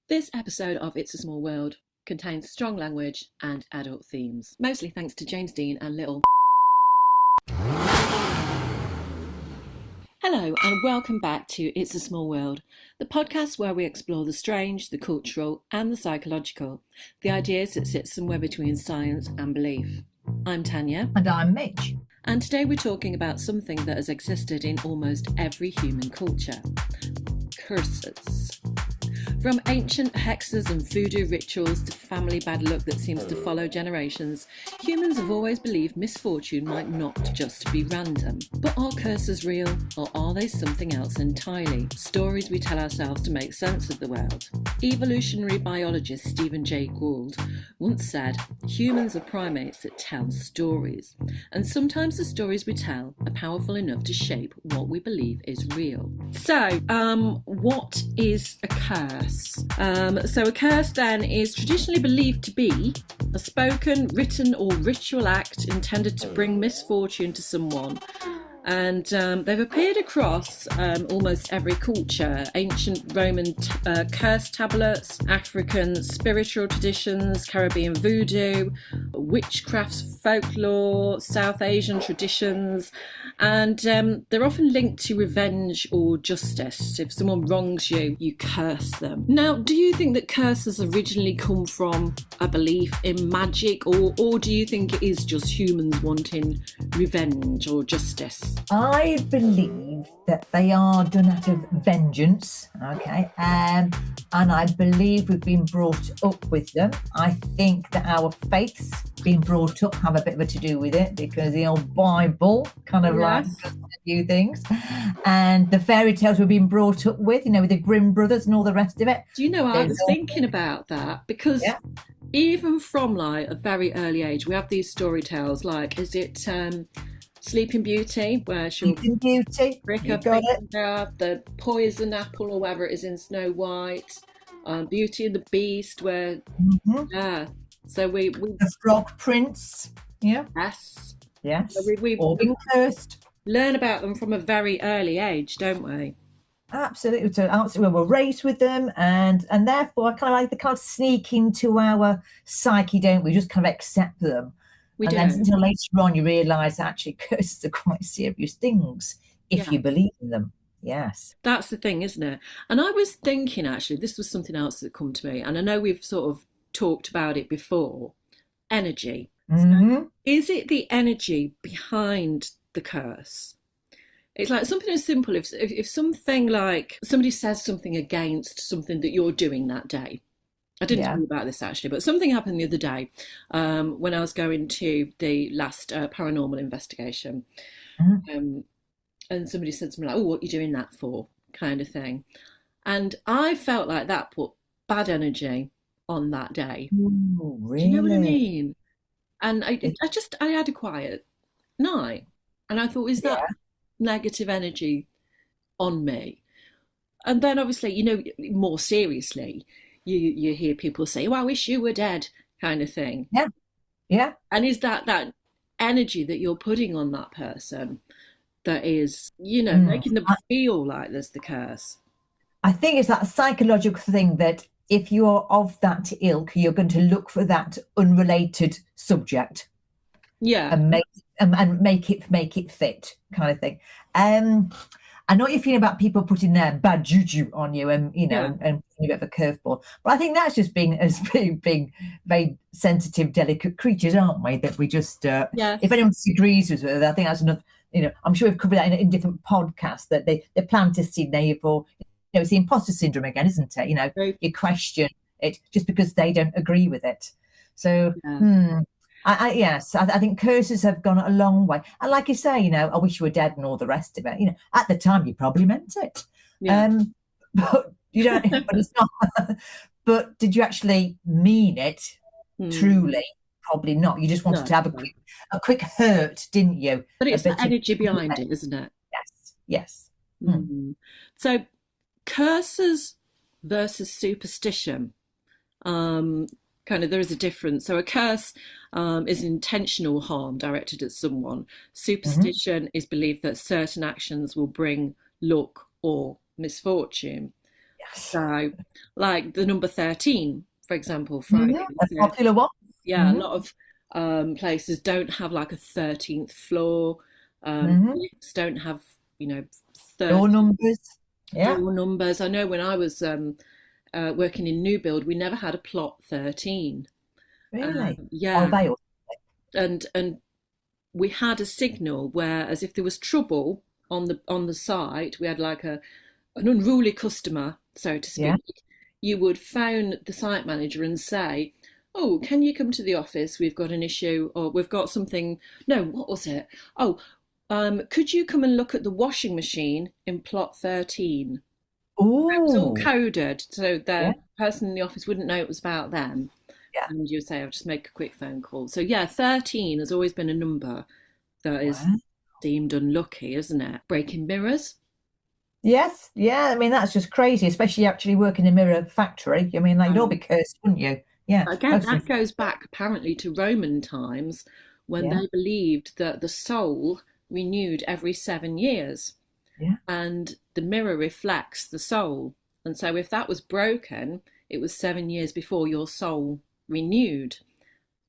This episode of It's a Small World contains strong language and adult themes, mostly thanks to James Dean and Little. Hello and welcome back to It's a Small World, the podcast where we explore the strange, the cultural and the psychological, the ideas that sit somewhere between science and belief. I'm Tanya. And I'm Mitch. And today we're talking about something that has existed in almost every human culture: curses. From ancient hexes and voodoo rituals to family bad luck that seems to follow generations, humans have always believed misfortune might not just be random. But are curses real, or are they something else entirely? Stories we tell ourselves to make sense of the world. Evolutionary biologist Stephen Jay Gould once said, "Humans are primates that tell stories, and sometimes the stories we tell are powerful enough to shape what we believe is real." So, what is a curse? So a curse then is traditionally believed to be a spoken, written or ritual act intended to bring misfortune to someone. And they've appeared across almost every culture: ancient Roman curse tablets, African spiritual traditions, Caribbean voodoo, witchcraft folklore, South Asian traditions, and they're often linked to revenge or justice. If someone wrongs you, you curse them. Now, do you think that curses originally come from a belief in magic, or do you think it is just humans wanting revenge or justice? I believe that they are done out of vengeance, okay, and I believe we've been brought up with them. I think that our faiths being brought up have a bit of a to do with it, because the old Bible kind of like does a few things, and the fairy tales we've been brought up with, with the Grimm brothers and all the rest of it. Do you know, I was thinking about that, because even from like a very early age, we have these story tales, like, is it Sleeping Beauty, where she'll break up the poison apple or whatever it is in Snow White, Beauty and the Beast, where so we the Frog Prince, yes, so we all been cursed. Learn about them from a very early age, don't we? Absolutely. So absolutely, we're raised with them, and therefore kind of like they kind of sneak into our psyche, don't we? Just kind of accept them. Then until later on you realise actually curses are quite serious things if you believe in them. Yes. That's the thing, isn't it? And I was thinking, actually, this was something else that come to me, and I know we've sort of talked about it before: energy. Mm-hmm. So is it the energy behind the curse? It's like something as simple, if something like somebody says something against something that you're doing that day. I didn't tell you about this actually, but something happened the other day when I was going to the last paranormal investigation. And somebody said to me, like, "Oh, what are you doing that for?" kind of thing. And I felt like that put bad energy on that day. Ooh, really? Do you know what I mean? And I had a quiet night, and I thought, is that negative energy on me? And then obviously, more seriously, you hear people say, "Oh, I wish you were dead," kind of thing. Yeah. And is that energy that you're putting on that person that is, making them feel like there's the curse? I think it's that psychological thing that if you're of that ilk, you're going to look for that unrelated subject. And make it fit, kind of thing. I know what you're feeling about people putting their bad juju on you, and and putting a bit of a curveball. But I think that's just being very sensitive, delicate creatures, aren't we? That we just, if anyone disagrees with it, I think that's another. I'm sure we've covered that in different podcasts, that they plant a seed there for, it's the imposter syndrome again, isn't it? You question it just because they don't agree with it. So. I think curses have gone a long way. And like you say, I wish you were dead and all the rest of it. At the time you probably meant it. But you don't, but it's not. But did you actually mean it truly? Probably not. You just wanted to have a quick hurt, didn't you? But it's the energy behind it, isn't it? Yes. So curses versus superstition. Kind of, there is a difference. So a curse is intentional harm directed at someone. Superstition is believed that certain actions will bring luck or misfortune. Yes. So, like the number 13, for example, Friday A the 13th. popular one. Yeah, a lot of places don't have like a 13th floor. Lifts don't have, 30 Door numbers. Yeah. door numbers. I know when I was working in new build, we never had a plot 13. Really? Oh, Yeah, they all. and we had a signal where, as if there was trouble on the site, we had like an unruly customer, so to Yeah. speak. You would phone the site manager and say, "Oh, can you come to the office? We've got an issue, or we've got something." No, what was it? Oh, could you come and look at the washing machine in plot 13? It was all Oh, coded, so yeah. the person in the office wouldn't know it was about them. Yeah. And you would say, "I'll just make a quick phone call." So yeah, 13 has always been a number that is Wow. deemed unlucky, isn't it? Breaking mirrors. Yes. Yeah. I mean, that's just crazy, especially actually working in a mirror factory. I mean, like, you'd all be cursed, wouldn't you? Yeah. Again, Most that of them. goes back apparently to Roman times when Yeah. they believed that the soul renewed every 7 years Yeah. and the mirror reflects the soul. And so if that was broken, it was 7 years before your soul renewed.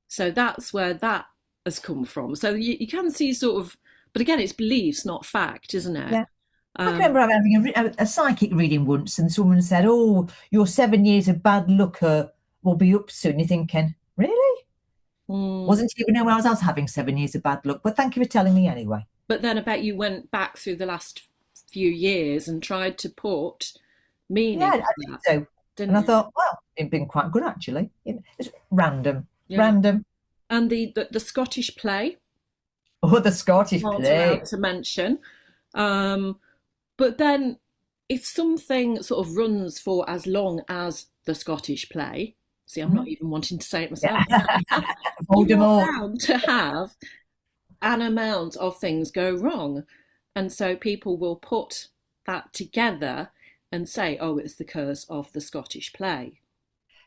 So that's where that has come from. So you can see sort of, but again, it's beliefs, not fact, isn't it? Yeah. I can remember having a psychic reading once, and someone said, "Oh, your 7 years of bad luck will be up soon." You're thinking, really? Wasn't even aware I was having 7 years of bad luck, but thank you for telling me anyway. But then I bet you went back through the last few years and tried to put meaning Yeah, I to did that, so. And didn't I you? thought, well, it'd been quite good actually. It's random, Yeah. random. And the Scottish play, Oh, the Scottish aren't play. allowed to mention. But then if something sort of runs for as long as the Scottish play, see, I'm not even wanting to say it myself, Yeah. you are Voldemort. bound to have an amount of things go wrong. And so people will put that together and say, oh, it's the curse of the Scottish play.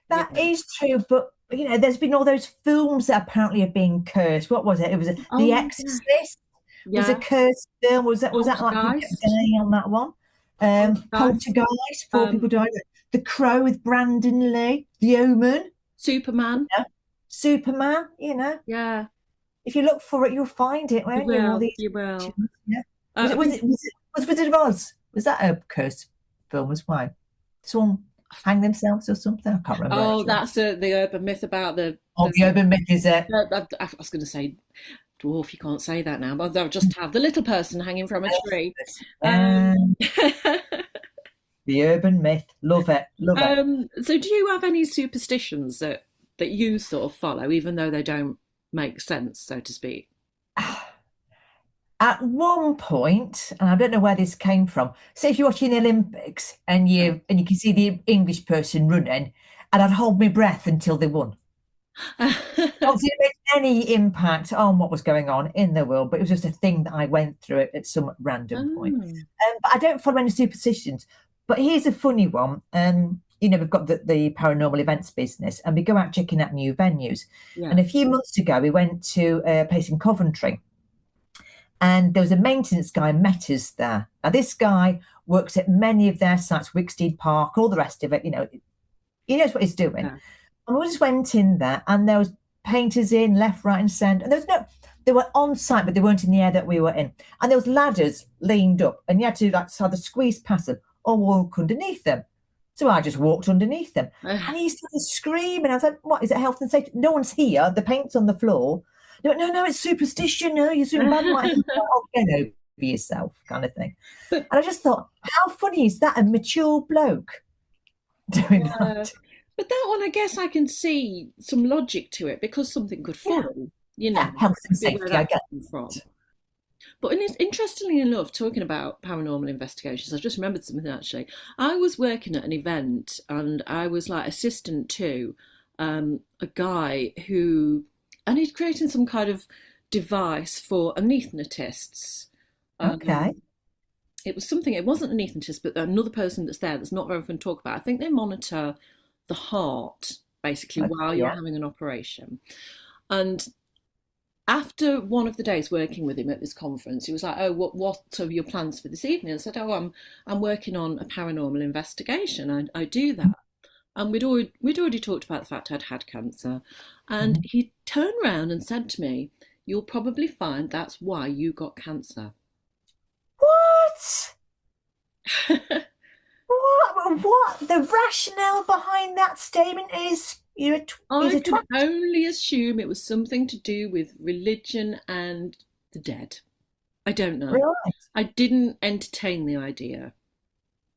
That is true, but there's been all those films that apparently are being cursed. What was it? It was The Oh, yeah. Exorcist was a Yeah. cursed film. Was that like people kept Poltergeist. dying on that one? Poltergeist. Poltergeist, four people died. The Crow with Brandon Lee, The Omen, Superman. Superman. Yeah. If you look for it, you'll find it, You won't you? All will. these. You will. Yeah. Was Wizard of Oz? Was that a cursed film as well? Someone hang themselves or something? I can't remember Oh, actually. that's the urban myth about The urban myth is it? I was going to say dwarf. You can't say that now, but they'll just have the little person hanging from a tree. The urban myth. Love it. Love it. So, do you have any superstitions that you sort of follow, even though they don't make sense, so to speak? At one point, and I don't know where this came from. Say if you're watching the Olympics and you can see the English person running, and I'd hold my breath until they won. Obviously, it made any impact on what was going on in the world, but it was just a thing that I went through it at some random point. But I don't follow any superstitions. But here's a funny one. We've got the paranormal events business, and we go out checking out new venues. Yeah. And a few months ago, we went to a place in Coventry. And there was a maintenance guy met us there. Now, this guy works at many of their sites, Wicksteed Park, all the rest of it. He knows what he's doing. Yeah. And we just went in there, and there was painters in left, right, and centre. And they were on site, but they weren't in the area that we were in. And there was ladders leaned up, and you had to either squeeze past them or walk underneath them. So I just walked underneath them, and he started screaming. I was like, "What is it? Health and safety? No one's here. The paint's on the floor." No, it's superstition. No, you're super bad. Get over yourself, kind of thing. And I just thought, how funny is that? A mature bloke doing that. But that one, I guess I can see some logic to it because something could fall, health and safety, I get from. But interestingly enough, talking about paranormal investigations, I just remembered something actually. I was working at an event and I was like assistant to a guy and he'd created some kind of device for anaesthetists. Okay. It wasn't an anaesthetist, but another person that's there that's not very often talked about. I think they monitor the heart, basically, while you're having an operation. And after one of the days working with him at this conference, he was like, "Oh, what are your plans for this evening?" I said, "Oh, I'm working on a paranormal investigation. I do that." And we'd already talked about the fact I'd had cancer, and he turned around and said to me, "You'll probably find that's why you got cancer." What? What? The rationale behind that statement is I could only assume it was something to do with religion and the dead. I don't know. Right. I didn't entertain the idea.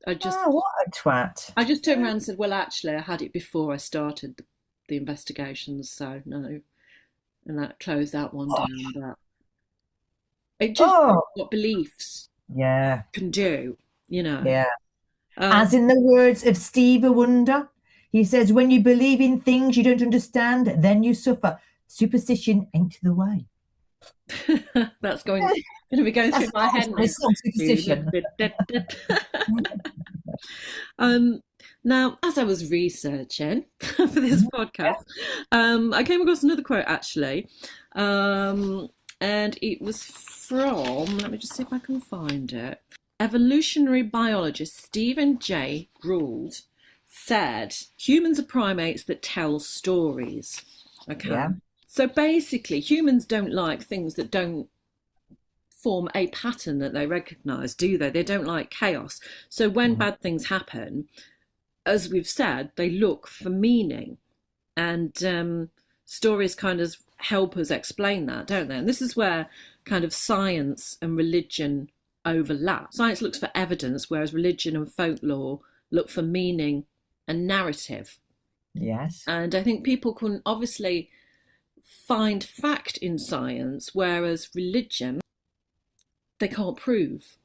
What a twat. I just turned around and said, "Well, actually, I had it before I started the investigations, so no." And that closed that one down. But it just what beliefs can do, you know. Yeah. As in the words of Stevie Wonder, he says, "When you believe in things you don't understand, then you suffer. Superstition ain't the way." That's going to be going through my head now. Superstition. Now, as I was researching for this podcast, I came across another quote actually, and it was from, let me just see if I can find it. Evolutionary biologist Stephen J. Gould said, "Humans are primates that tell stories." Okay. Yeah. So basically, humans don't like things that don't form a pattern that they recognize, do they? They don't like chaos. So when bad things happen, as we've said, they look for meaning. And stories kind of help us explain that, don't they? And this is where kind of science and religion overlap. Science looks for evidence, whereas religion and folklore look for meaning and narrative. Yes. And I think people can obviously find fact in science, whereas religion, they can't prove.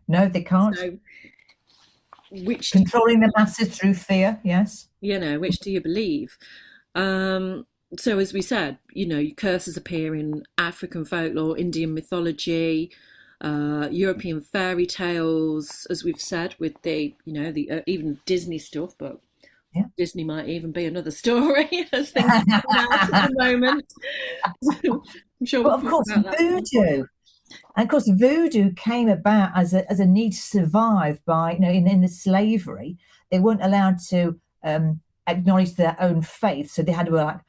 No, they can't. So, controlling the masses through fear, yes. You know, which do you believe? So as we said, you know, curses appear in African folklore, Indian mythology, European fairy tales, as we've said, with the, you know, the even Disney stuff, but Disney might even be another story as things are out at the moment. I'm sure of course, voodoo. And of course, voodoo came about as a need to survive by, you know, in the slavery. They weren't allowed to acknowledge their own faith. So they had to,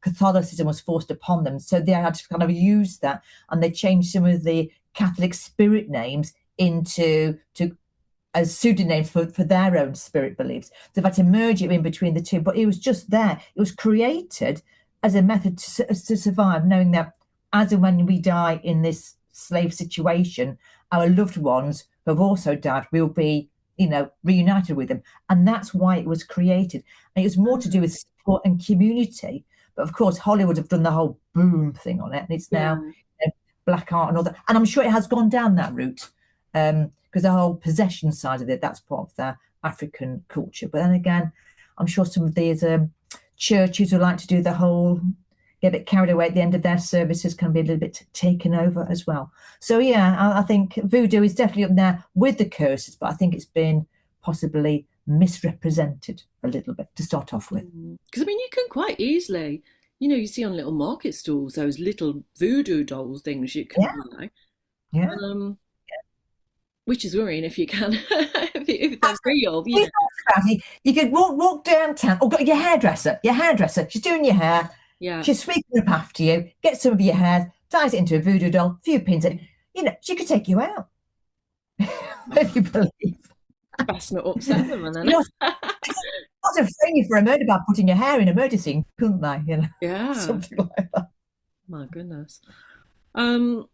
Catholicism was forced upon them. So they had to kind of use that. And they changed some of the Catholic spirit names into as pseudonyms for their own spirit beliefs. So they've had to merge it in between the two. But it was just there. It was created as a method to survive, knowing that as and when we die in this slave situation, our loved ones who have also died will be, you know, reunited with them. And that's why it was created. And it was more to do with support and community. But of course, Hollywood have done the whole boom thing on it. And it's now black art and all that. And I'm sure it has gone down that route because the whole possession side of it, that's part of their African culture. But then again, I'm sure some of these churches who like to do the whole get a bit carried away at the end of their services can be a little bit taken over as well. So I think voodoo is definitely up there with the curses, but I think it's been possibly misrepresented a little bit to start off with. Because I mean, you can quite easily, you know, you see on little market stalls those little voodoo dolls things you can buy. Yeah. Which is worrying if you can, if they're real. You know. You could walk downtown, or got your hairdresser, she's doing your hair. Yeah. She's sweeping up after you, get some of your hair, ties it into a voodoo doll, a few pins in. You know, she could take you out. If you believe. That's not upset them, then. Not to frame you for a murder by putting your hair in a murder scene, couldn't they? You know, yeah, something like that. My goodness. So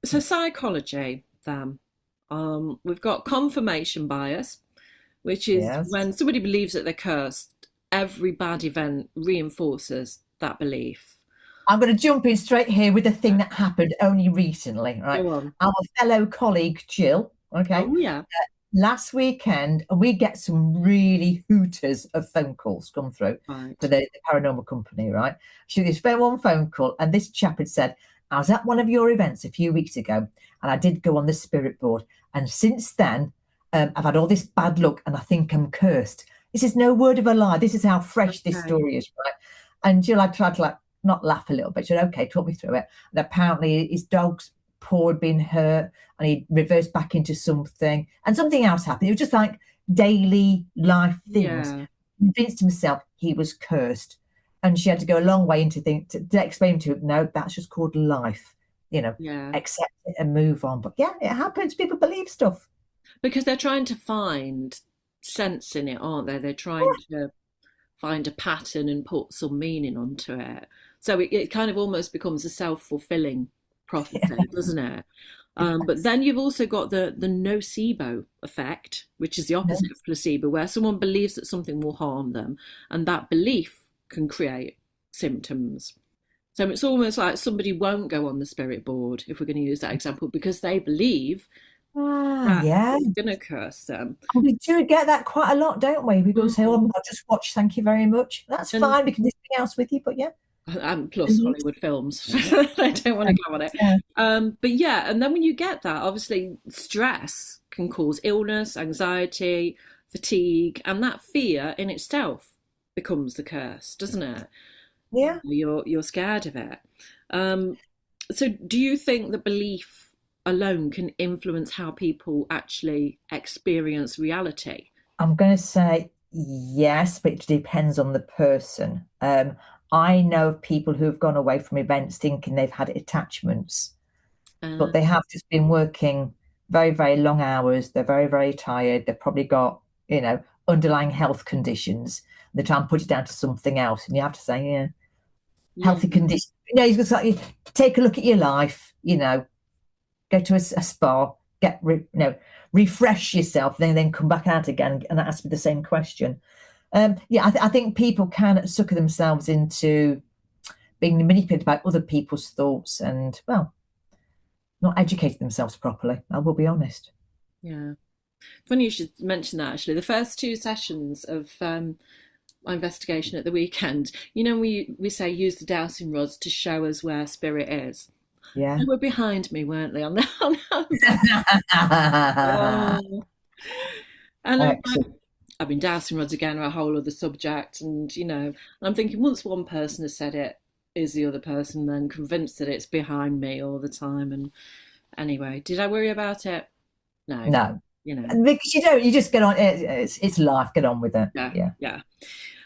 psychology, then. We've got confirmation bias, which is when somebody believes that they're cursed, every bad event reinforces that belief. I'm going to jump in straight here with the thing that happened only recently, right? Go on. Our fellow colleague Jill, okay? Oh, yeah. Last weekend, and we get some really hooters of phone calls come through for the paranormal company, right? She spent one phone call, and this chap had said, "I was at one of your events a few weeks ago, and I did go on the spirit board. And since then, I've had all this bad luck, and I think I'm cursed." This is no word of a lie. This is how fresh this story is, right? And Jill, I tried to not laugh a little bit. She said, okay, talk me through it. And apparently his dog's paw had been hurt and he reversed back into something and something else happened. It was just like daily life things. Yeah. Convinced himself he was cursed. And she had to go a long way into to explain to him, no, that's just called life. Accept it and move on. But yeah, it happens. People believe stuff. Because they're trying to find sense in it, aren't they? They're trying to find a pattern and put some meaning onto it. So it kind of almost becomes a self-fulfilling prophecy, doesn't it? But then you've also got the nocebo effect, which is the opposite of placebo, where someone believes that something will harm them, and that belief can create symptoms. So it's almost like somebody won't go on the spirit board, if we're going to use that example, because they believe it's going to curse them. And we do get that quite a lot, don't we? People say, oh, I'll just watch, thank you very much. That's fine, we can do something else with you, but yeah. And plus Hollywood films, they don't want to go on it. But yeah, and then when you get that, obviously stress can cause illness, anxiety, fatigue, and that fear in itself becomes the curse, doesn't it? Yeah. You're scared of it. So do you think that belief alone can influence how people actually experience reality? I'm going to say yes, but it depends on the person. I know of people who have gone away from events thinking they've had attachments, but they have just been working very, very long hours. They're very, very tired. They've probably got, underlying health conditions. They try and put it down to something else. And you have to say, healthy conditions. You've got to like, take a look at your life, go to a spa, refresh yourself, then come back out again and ask me the same question. I think people can sucker themselves into being manipulated by other people's thoughts and, well, not educating themselves properly. I will be honest. Yeah. Funny you should mention that, actually. The first two sessions of my investigation at the weekend, we say use the dowsing rods to show us where spirit is. Yeah. They were behind me, weren't they? On that. And I've been dowsing rods again are a whole other subject, and I'm thinking once one person has said it, is the other person then convinced that it's behind me all the time? And anyway, did I worry about it? No. Because you just get on. It's life. Get on with it. Yeah.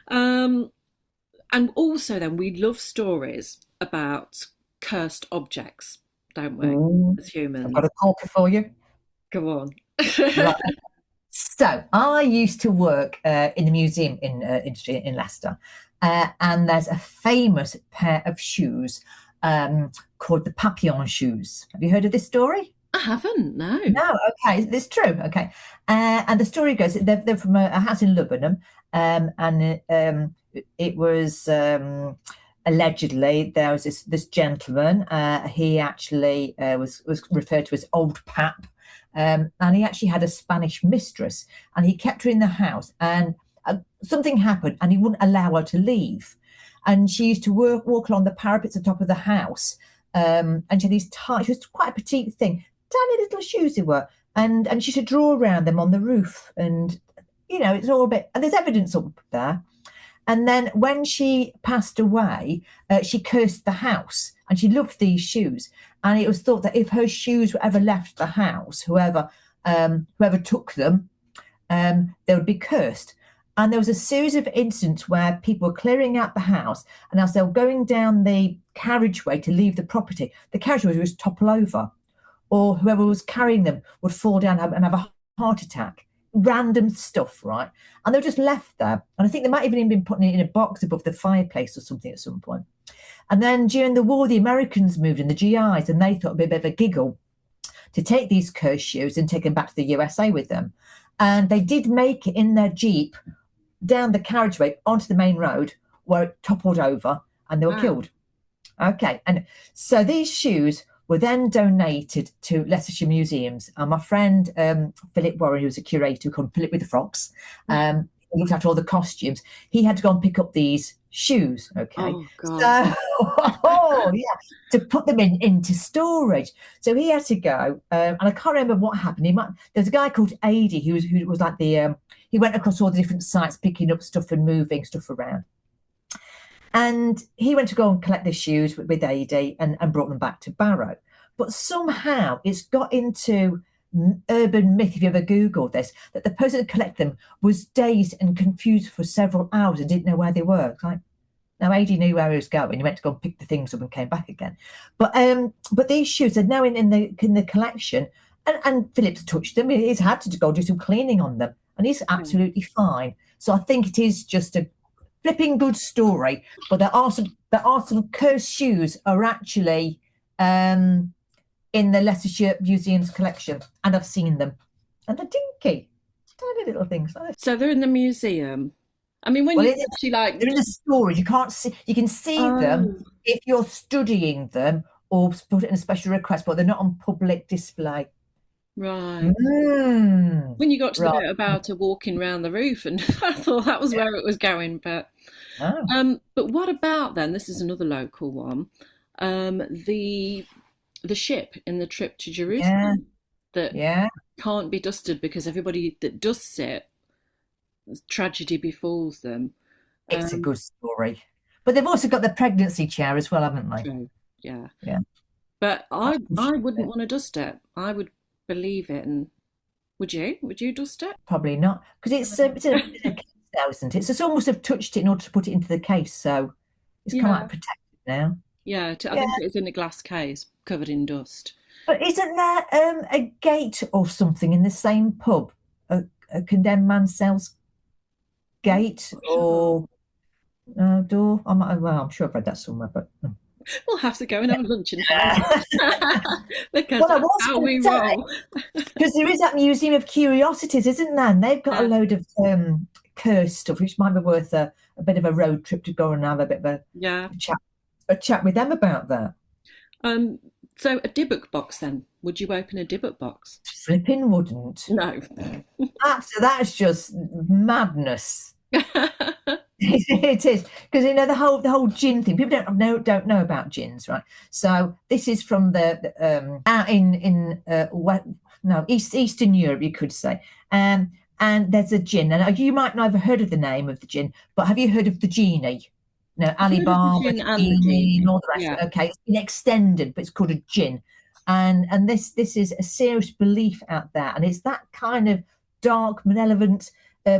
And also, then we love stories about cursed objects, don't we? As humans. I've got a corker for you. Go on. Right. So I used to work in the museum industry in Leicester, and there's a famous pair of shoes called the Papillon shoes. Have you heard of this story? I haven't, no. No, okay, it's true, okay. And the story goes, they're from a house in Lebanon, and it was allegedly there was this gentleman. He actually was referred to as Old Pap. And he actually had a Spanish mistress, and he kept her in the house, and something happened and he wouldn't allow her to leave. And she used to walk along the parapets at the top of the house, and she had these she was quite a petite thing, tiny little shoes they were, and she should draw around them on the roof, and it's all a bit, and there's evidence up there. And then when she passed away, she cursed the house, and she loved these shoes. And it was thought that if her shoes were ever left the house, whoever took them, they would be cursed. And there was a series of incidents where people were clearing out the house, and as they were going down the carriageway to leave the property, the carriageway would topple over, or whoever was carrying them would fall down and have a heart attack. Random stuff, right? And they were just left there. And I think they might even been putting it in a box above the fireplace or something at some point. And then during the war, the Americans moved in, the GIs, and they thought it'd be a bit of a giggle to take these cursed shoes and take them back to the USA with them. And they did make it in their Jeep down the carriageway onto the main road, where it toppled over and they were killed. Okay. And so these shoes were then donated to Leicestershire museums. And my friend, Philip Warren, who was a curator called Philip with the Frocks, he looked after all the costumes. He had to go and pick up these shoes, okay? Oh, God. So, to put them into storage. So he had to go, and I can't remember what happened. There's a guy called Adi who was like he went across all the different sites picking up stuff and moving stuff around. And he went to go and collect the shoes with AD and brought them back to Barrow. But somehow it's got into urban myth, if you ever Googled this, that the person who collected them was dazed and confused for several hours and didn't know where they were. It's like, now AD knew where he was going. He went to go and pick the things up and came back again. But these shoes are now in the collection, and Philip's touched them. He's had to go do some cleaning on them, and he's absolutely fine. So I think it is just a flipping good story. But there are some cursed shoes are actually in the Leicestershire Museum's collection, and I've seen them, and they're dinky, tiny little things. So they're in the museum. I mean, when you actually like, they're in the storage. You can't see. You can see them if you're studying them or put it in a special request, but they're not on public display. Right. When you got to the bit about walking around the roof, and I thought that was where it was going, but what about then? This is another local one. The ship in the trip to Jerusalem that can't be dusted because everybody that dusts it, tragedy befalls them. It's a good story, but they've also got the pregnancy chair as well, haven't they? True. Yeah. But I wouldn't want to dust it. I would believe it. And would you dust it? Probably not, because it's in a case now, isn't it? So it's almost have touched it in order to put it into the case, so it's kind of like protected now. Yeah, I think it's in a glass case covered in dust. But isn't there a gate or something in the same pub? A condemned man sells gate or door? I'm sure I've read that somewhere, but we'll have to go and have lunch and because that's how we roll. Because there is that Museum of Curiosities, isn't there? And they've got a load of cursed stuff, which might be worth a bit of a road trip to go and have a bit of a chat with them about that. So a Dybbuk box then. Would you open a Dybbuk box? Flipping wouldn't. No. That's just madness. It is, because the whole gin thing. People don't know about gins, right? So this is from the out in Eastern Europe, you could say. And there's a gin, and you might not have heard of the name of the gin, but have you heard of the genie? No, Ali Baba, and all the rest. Yeah. Okay, it's been extended, but it's called a gin, and this is a serious belief out there, and it's that kind of dark, malevolent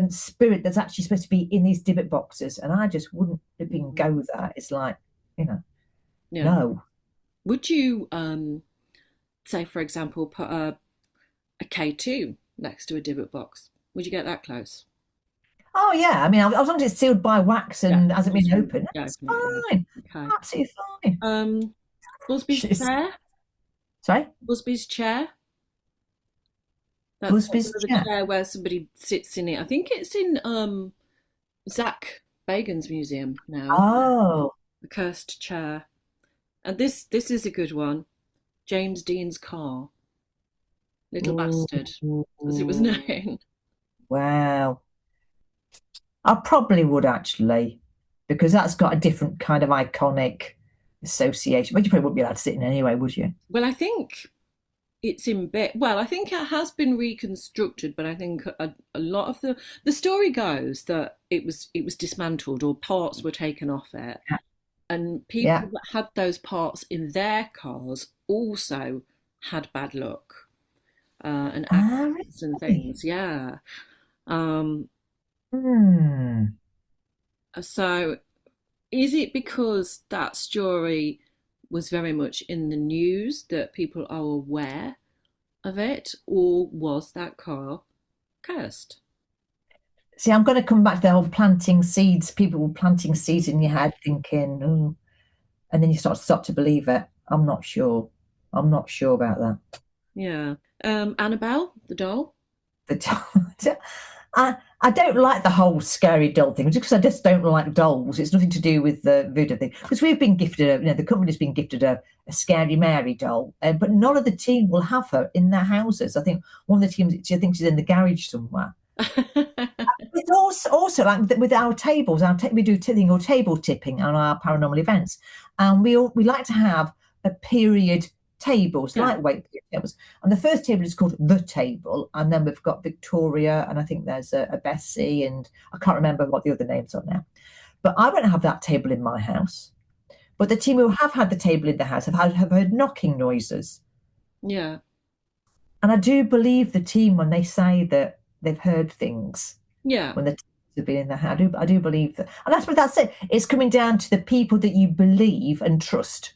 spirit that's actually supposed to be in these Dybbuk boxes, and I just wouldn't even go there. It's like, no. Would you say, for example, put a K2 next to a Dybbuk box? Would you get that close? Oh yeah, I mean, as long as it's sealed by wax and hasn't been opened, that's fine. Okay. Absolutely fine. Busby's chair. Sorry, Busby's chair. That's Busby's chair where somebody sits in it. I think it's in Zach Bagan's museum now. Oh, the cursed chair. And this is a good one. James Dean's car. Little bastard, as it was known. Wow. I probably would actually, because that's got a different kind of iconic association. But you probably wouldn't be allowed to sit in anyway, would you? Well, I think it's in bit. Well, I think it has been reconstructed, but I think a lot of the story goes that it was dismantled or parts were taken off it, and people that had those parts in their cars also had bad luck and accidents and things. Yeah. So is it because that story was very much in the news that people are aware of it, or was that car cursed? See, I'm going to come back to the whole planting seeds. People were planting seeds in your head thinking, and then you start to believe it. I'm not sure about that. Yeah. Annabelle, the doll? The doll. I don't like the whole scary doll thing, just because I just don't like dolls. It's nothing to do with the voodoo thing. Because we've been gifted, the company's been gifted a Scary Mary doll, but none of the team will have her in their houses. I think one of the teams, I think she's in the garage somewhere. It's also like with our tables, we do table tipping on our paranormal events, and we like to have a period tables, lightweight tables, and the first table is called the table, and then we've got Victoria, and I think there's a Bessie, and I can't remember what the other names are now, But I won't have that table in my house. But the team who have had the table in the house have heard knocking noises. Yeah. And I do believe the team when they say that they've heard things. Yeah. When the teams have been in the house. I do believe that. And that's it. It's coming down to the people that you believe and trust.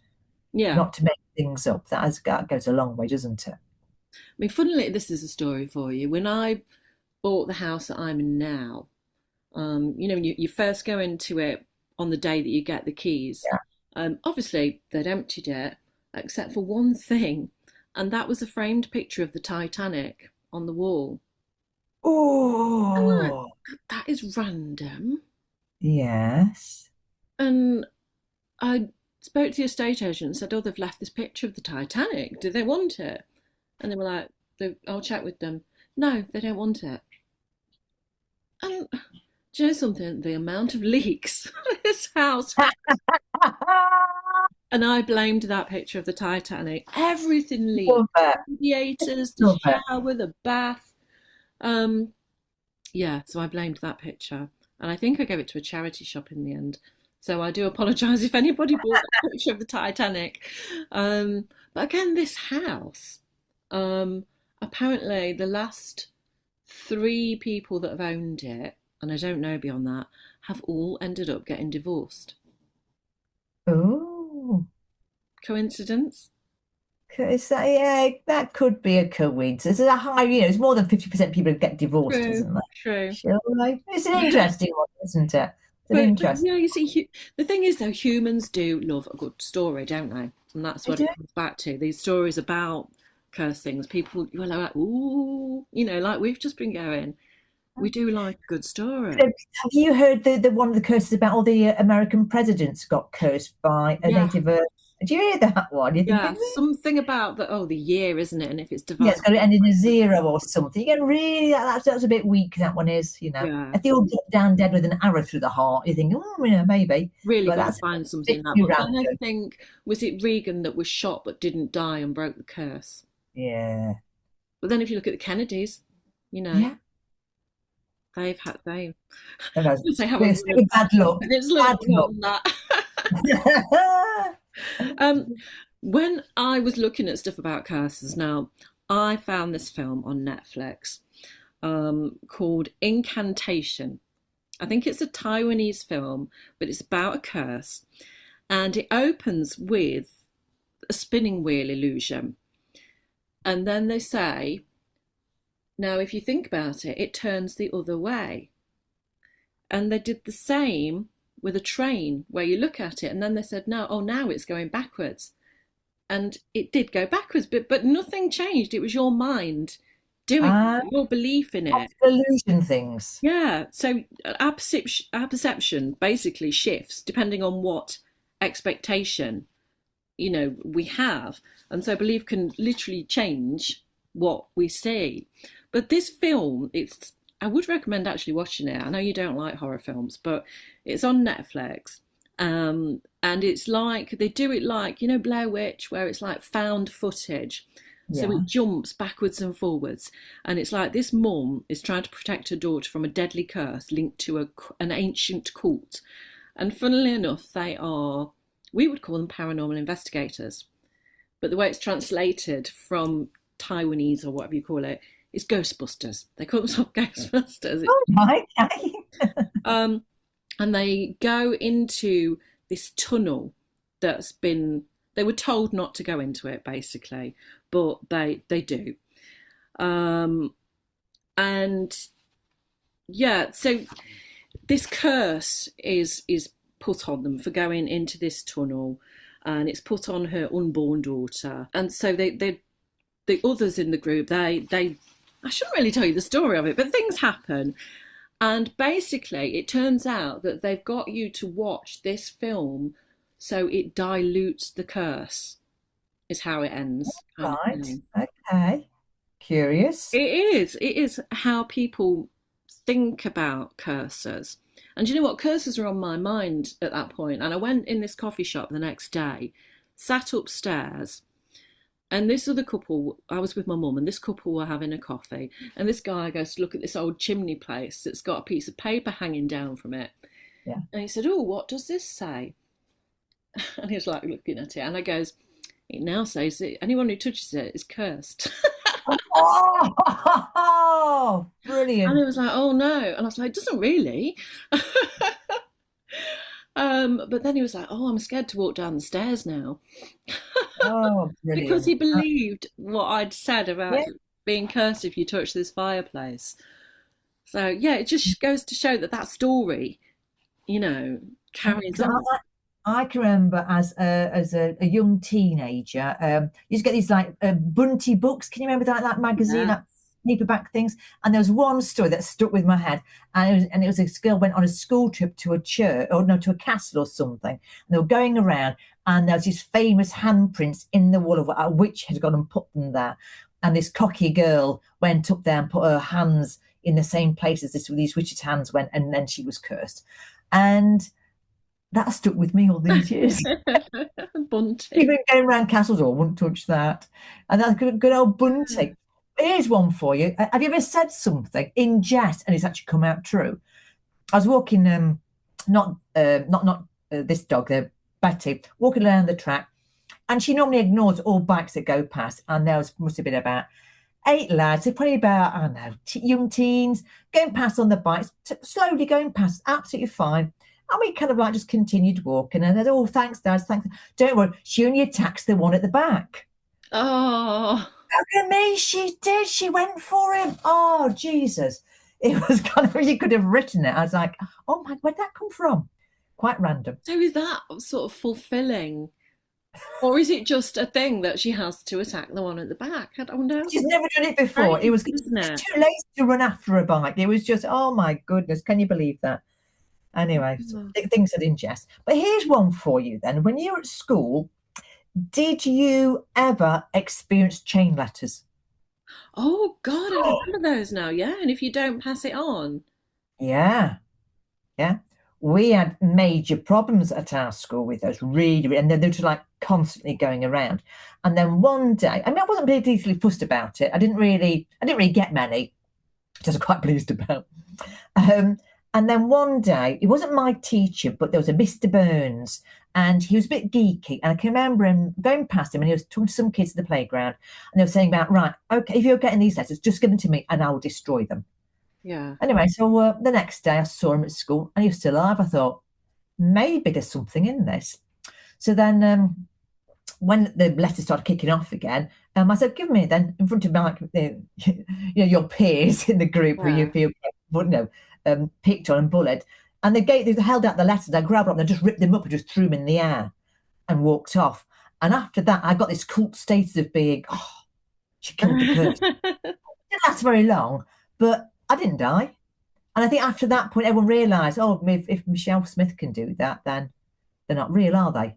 Yeah. Not to make things up. That goes a long way, doesn't it? I mean, funnily, this is a story for you. When I bought the house that I'm in now, you first go into it on the day that you get the keys. Yeah. Obviously, they'd emptied it, except for one thing, and that was a framed picture of the Titanic on the wall. Oh, that is random. Yes. And I spoke to the estate agent and said, "Oh, they've left this picture of the Titanic. Do they want it?" And they were like, "I'll check with them." No, they don't want it. And do you know something? The amount of leaks this house has. And I blamed that picture of the Titanic. Everything leaked. Radiators, the shower, the bath. Yeah, so I blamed that picture. And I think I gave it to a charity shop in the end. So I do apologise if anybody bought that picture of the Titanic. But again, this house, apparently the last 3 people that have owned it, and I don't know beyond that, have all ended up getting divorced. Oh. Coincidence? That could be a coincidence. It's a high, it's more than 50% people get divorced, isn't it? True. It's an interesting one, isn't it? But yeah, you see, the thing is though, humans do love a good story, don't they? And that's what it comes back to. These stories about cursed things, people, you're like, ooh, like we've just been going. We do like a good story. Have you heard the one of the curses about all the American presidents got cursed by a native? Did you hear that one? Something about the year, isn't it? And if it's divided, yeah, it's got to end in a 0 or something. You get really that's a bit weak. That one is, Yeah. If they all drop down dead with an arrow through the heart, you think, maybe. Really got to find something. But then I think, was it Reagan that was shot but didn't die and broke the curse? Yeah. But then if you look at the Kennedys, yeah. They've had bad luck. It's bad luck. When I was looking at stuff about curses, now I found this film on Netflix called Incantation. I think it's a Taiwanese film, but it's about a curse, and it opens with a spinning wheel illusion, and then they say, now if you think about it, it turns the other way. And they did the same with a train, where you look at it and then they said, now it's going backwards. And it did go backwards, but nothing changed. It was your mind doing your belief in it. Illusion things. Yeah. So our perception basically shifts depending on what expectation, we have. And so belief can literally change what we see. But this film, I would recommend actually watching it. I know you don't like horror films, but it's on Netflix. And it's like, they do it like, Blair Witch, where it's like found footage. Yeah. So it jumps backwards and forwards. And it's like this mum is trying to protect her daughter from a deadly curse linked to an ancient cult. And funnily enough, we would call them paranormal investigators. But the way it's translated from Taiwanese or whatever you call it, it's Ghostbusters. They call themselves Ghostbusters. Oh my God. And they go into this tunnel they were told not to go into it, basically, but they do. And yeah, so this curse is put on them for going into this tunnel, and it's put on her unborn daughter. And so the others in the group, I shouldn't really tell you the story of it, but things happen. And basically, it turns out that they've got you to watch this film so it dilutes the curse, is how it ends. Right. Okay. Curious. It is how people think about curses. And you know what? Curses are on my mind at that point. And I went in this coffee shop the next day, sat upstairs, and this other couple, I was with my mum, and this couple were having a coffee. And this guy goes to look at this old chimney place that's got a piece of paper hanging down from it. And he said, oh, what does this say? And he was like looking at it, and I goes, it now says that anyone who touches it is cursed. Oh, brilliant. And he was like, oh no. And I was like, it doesn't really. But then he was like, oh, I'm scared to walk down the stairs now. Oh, brilliant. Because he believed what I'd said about being cursed if you touch this fireplace. So, yeah, it just goes to show that story, carries on. I can remember as a young teenager, you used to get these like Bunty books. Can you remember that magazine? Yes. Paperback things, and there was one story that stuck with my head, and it was a girl went on a school trip to a church, or no, to a castle or something, and they were going around, and there was these famous handprints in the wall of a witch had gone and put them there, and this cocky girl went up there and put her hands in the same place as these witches' hands went, and then she was cursed, and that stuck with me all these years. Bunty. Even going around castles, I wouldn't touch that, and that's good old Bunty. Here's one for you. Have you ever said something in jest and it's actually come out true? I was walking, not this dog, Betty, walking around the track, and she normally ignores all bikes that go past. And there must have been about 8 lads, they're probably about, I don't know, young teens, going past on the bikes, slowly going past, absolutely fine. And we kind of like just continued walking, and they said, oh, thanks, Dad, thanks. Don't worry, she only attacks the one at the back. Oh. Look at me, she did. She went for him. Oh, Jesus. It was kind of, she could have written it. I was like, oh my, where'd that come from? Quite random. So is that sort of fulfilling? Or is it just a thing that she has to attack the one at the back? I don't know. She's never done it before. Right, it was too late to run after a bike. It was just, oh my goodness, can you believe that? Anyway, things that in jest. But here's one for you then. When you were at school, did you ever experience chain letters? Oh, God, I remember those now, yeah. And if you don't pass it on. Yeah. We had major problems at our school with those, really, and they're just like constantly going around. And then one day, I wasn't particularly fussed about it. I didn't really get many, which I was quite pleased about. And then one day, it wasn't my teacher, but there was a Mr. Burns, and he was a bit geeky. And I can remember him going past him, and he was talking to some kids at the playground, and they were saying about, right, okay, if you're getting these letters, just give them to me, and I'll destroy them. Yeah. Anyway, so the next day I saw him at school, and he was still alive. I thought, maybe there's something in this. So then when the letters started kicking off again, I said, give me then, in front of your peers in the group who you feel, picked on and bullied. And they held out the letters, I grabbed them, and I just ripped them up and just threw them in the air and walked off. And after that, I got this cult status of being, she killed the curse. It didn't last very long, but I didn't die. And I think after that point, everyone realised, if Michelle Smith can do that, then they're not real, are they?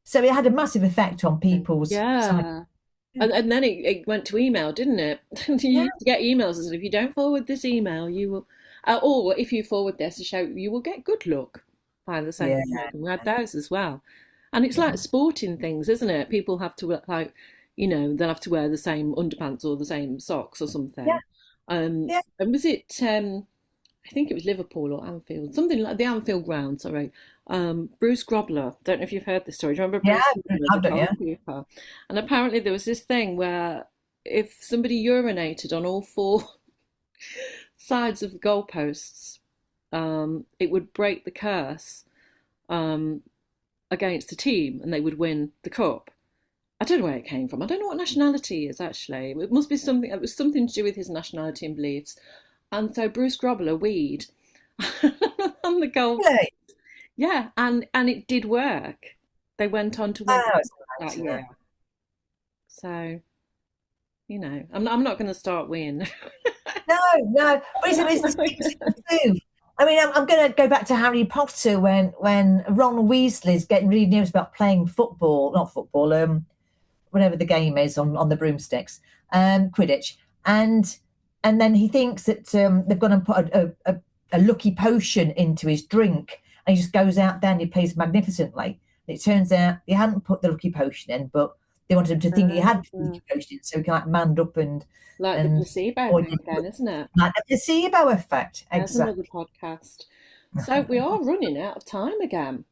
So it had a massive effect on people's... Yeah. And then it went to email, didn't it? You used to get emails and said, if you don't forward this email, you will... or if you forward this to show, you will get good luck by the same person. We had those as well. And it's like sporting things, isn't it? People have to, they'll have to wear the same underpants or the same socks or something. Yeah. And was it, I think it was Liverpool or Anfield, something like the Anfield ground, sorry. Bruce Grobbler, don't know if you've heard this story. Do you remember Bruce Grobbler? And apparently there was this thing where if somebody urinated on all 4 sides of the goalposts, it would break the curse against the team, and they would win the cup. I don't know where it came from. I don't know what nationality he is, actually. It must be something. It was something to do with his nationality and beliefs. And so Bruce Grobbler weed on the goal. Really? Yeah, and it did work. They went on to win that year. So, I'm not going to start weeing. No. But it's I mean, I'm going to go back to Harry Potter when Ron Weasley's getting really nervous about playing not football, whatever the game is on the broomsticks, Quidditch, and then he thinks that they've gone and put a lucky potion into his drink, and he just goes out there and he plays magnificently. And it turns out he hadn't put the lucky potion in, but they wanted him to think he had the lucky potion, so he kind of manned up and the placebo effect, then, isn't it? Like the placebo effect, exactly. That's another podcast. So we are running out of time again.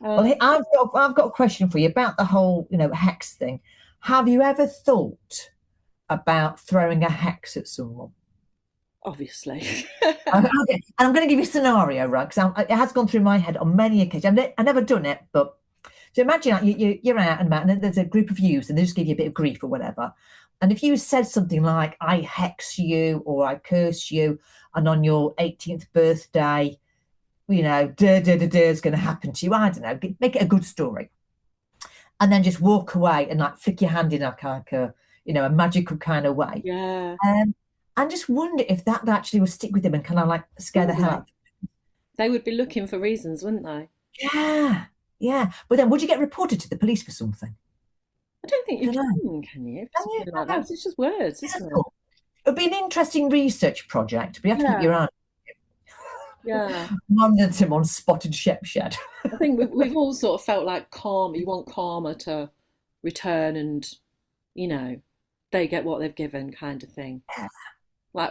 Well, I've got a question for you about the whole, hex thing. Have you ever thought about throwing a hex at someone? Obviously. Okay. And I'm going to give you a scenario, right? Because it has gone through my head on many occasions. I've never done it, but so imagine you're out and about, and there's a group of yous, and they just give you a bit of grief or whatever. And if you said something like, I hex you or I curse you, and on your 18th birthday, is going to happen to you. I don't know, make it a good story. And then just walk away and like flick your hand in like a magical kind of way. Yeah. And just wonder if that actually would stick with them and kind of like scare the hell out of them. They would be looking for reasons, wouldn't they? Yeah. Yeah. But then would you get reported to the police for something? I don't think you can you? Something like that. It's just words, isn't it? It would be an interesting research project, but you have to keep your eye on it. Yeah. Momentum on spotted shed. I think we've all sort of felt like karma. You want karma to return and, they get what they've given kind of thing. Yeah. Like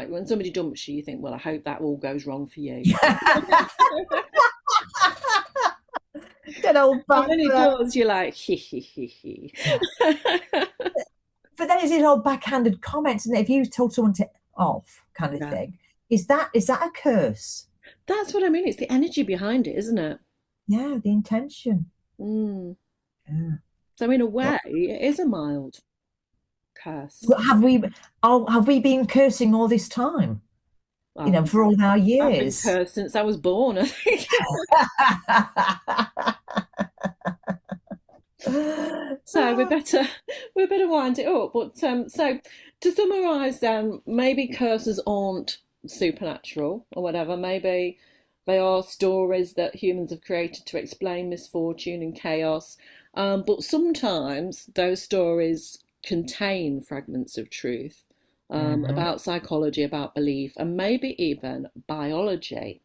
when somebody dumps you, you think, well, I hope that all goes wrong for you. Good old and when it does, you're like, he. But then it's these old backhanded comments, and if you told someone to off kind of thing, is that a curse? That's what I mean. It's the energy behind it, isn't it? Yeah, the intention. Yeah. So in a way, it is a mild curse. Well, have we been cursing all this time? For all our years. I've been cursed since I was born, I think. So we better wind it up. But so to summarise, maybe curses aren't supernatural or whatever. Maybe they are stories that humans have created to explain misfortune and chaos. But sometimes those stories contain fragments of truth about psychology, about belief, and maybe even biology.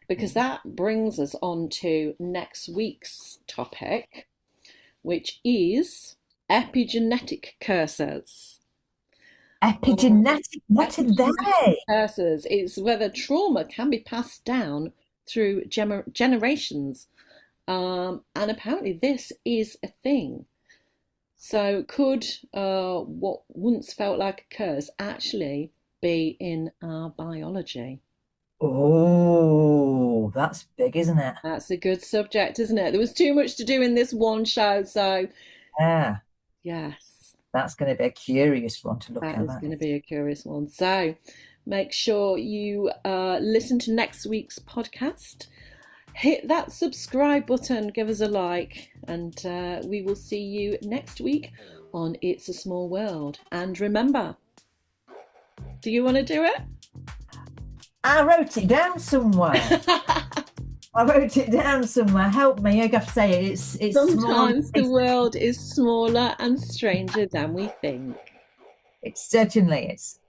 Because that brings us on to next week's topic, which is epigenetic curses. Epigenetic? What are they? Curses. It's whether trauma can be passed down through generations. And apparently this is a thing. So could what once felt like a curse actually be in our biology? Oh, that's big, isn't it? That's a good subject, isn't it? There was too much to do in this one show, so yeah. Yes. That's going to be a curious one to look at. That is going to be a curious one. So make sure you listen to next week's podcast. Hit that subscribe button, give us a like, and we will see you next week on It's a Small World. And remember, do you want to do it? I wrote it down somewhere. Help me. I have to say it. It's sometimes the world is smaller and stranger than we think. It certainly is.